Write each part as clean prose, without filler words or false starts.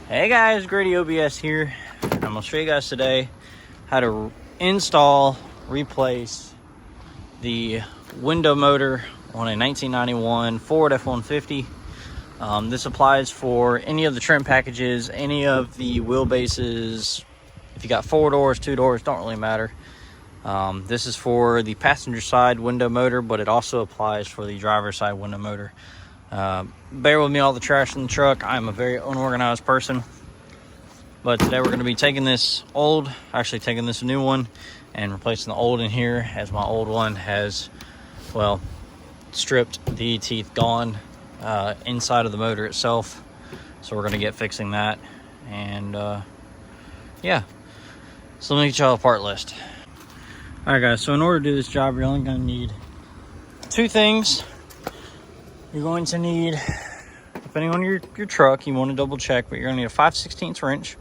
Hey guys, Grady OBS here. I'm gonna show you guys today how to install, replace the window motor on a 1991 Ford F150. This applies for any of the trim packages, any of the wheelbases. If you got 4 doors, 2 doors, don't really matter. This is for the passenger side window motor, but it also applies for the driver's side window motor. Bear with me, all the trash in the truck. I'm a very unorganized person, but today we're going to be taking this new one and replacing the old in here, as my old one has, well, stripped, the teeth gone inside of the motor itself. So we're going to get fixing that, and yeah, so let me get y'all a part list. All right guys, so in order to do this job, you're only going to need 2 things. You're going to need, depending on your truck, you want to double check, but you're going to need a 5/16 wrench.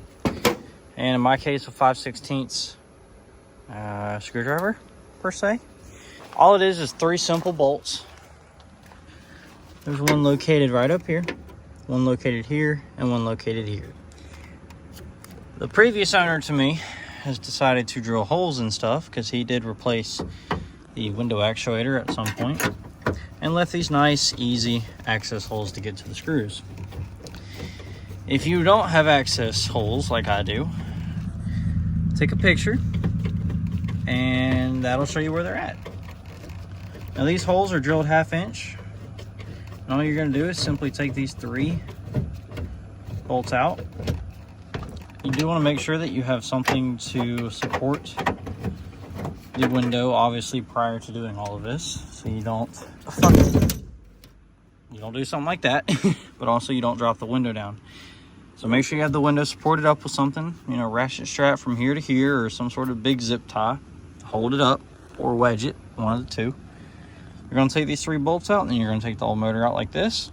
And in my case, a 5/16 screwdriver, per se. All it is 3 simple bolts. There's one located right up here, one located here, and one located here. The previous owner to me has decided to drill holes and stuff, because he did replace the window actuator at some point, and left these nice, easy access holes to get to the screws. If you don't have access holes like I do, take a picture and that'll show you where they're at. Now these holes are drilled 1/2 inch, and all you're going to do is simply take these 3 bolts out. You do want to make sure that you have something to support the window, obviously, prior to doing all of this, so you don't do something like that, but also you don't drop the window down. So make sure you have the window supported up with something, ratchet strap from here to here, or some sort of big zip tie. Hold it up or wedge it, one of the 2. You're going to take these 3 bolts out, and then you're going to take the whole motor out like this.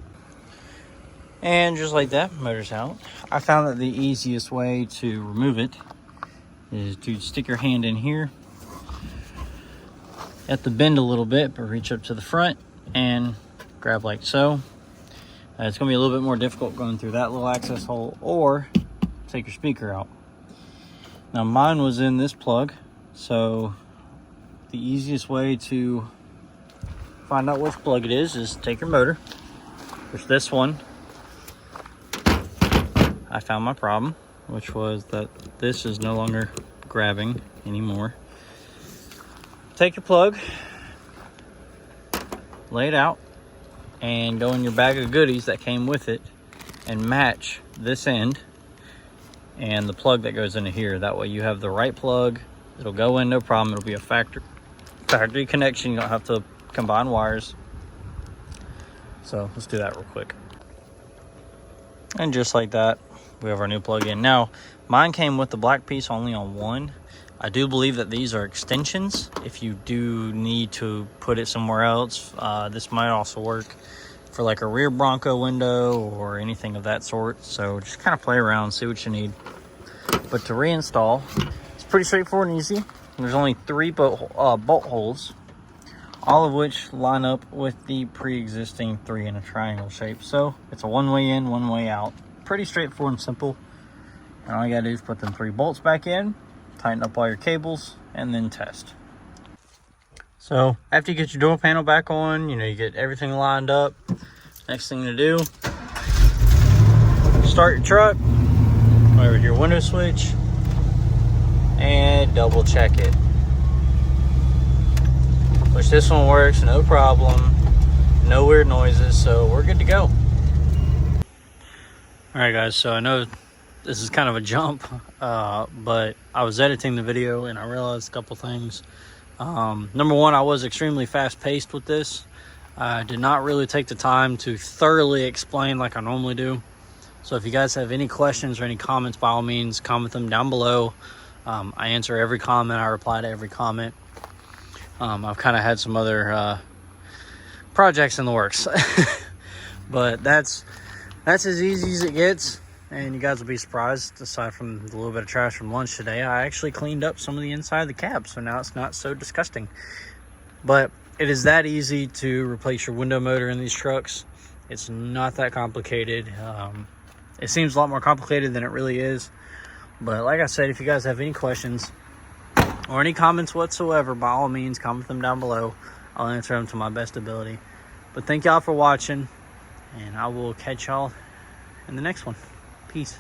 And just like that, motor's out. I found that the easiest way to remove it is to stick your hand in here. You have to bend a little bit, but reach up to the front and grab like so. It's going to be a little bit more difficult going through that little access hole, or take your speaker out. Now mine was in this plug, so the easiest way to find out which plug it is take your motor, which this one, I found my problem, which was that this is no longer grabbing anymore. Take your plug, lay it out, and go in your bag of goodies that came with it and match this end and the plug that goes into here. That way you have the right plug. It'll go in, no problem. It'll be a factory connection. You don't have to combine wires. So let's do that real quick. And just like that, we have our new plug in. Now, mine came with the black piece only on one. I do believe that these are extensions. If you do need to put it somewhere else, this might also work for like a rear Bronco window or anything of that sort. So just kind of play around, see what you need. But to reinstall, it's pretty straightforward and easy. There's only 3 bolt holes, all of which line up with the pre-existing 3 in a triangle shape. So it's a one-way in, one-way out. Pretty straightforward and simple. And all you gotta do is put them 3 bolts back in, tighten up all your cables, and then test. So after you get your door panel back on, you get everything lined up. Next thing to do, start your truck, over your window switch, and double check it. Which this one works, no problem, no weird noises, so we're good to go. All right guys, so I know this is kind of a jump, but I was editing the video and I realized a couple things. Number one, I was extremely fast-paced with this. I did not really take the time to thoroughly explain like I normally do. So if you guys have any questions or any comments, by all means, comment them down below. I answer every comment, I reply to every comment. I've kind of had some other projects in the works, but that's as easy as it gets. And you guys will be surprised, aside from the little bit of trash from lunch today, I actually cleaned up some of the inside of the cab, so now it's not so disgusting. But it is that easy to replace your window motor in these trucks. It's not that complicated. It seems a lot more complicated than it really is. But like I said, if you guys have any questions or any comments whatsoever, by all means, comment them down below. I'll answer them to my best ability. But thank y'all for watching, and I will catch y'all in the next one. Peace.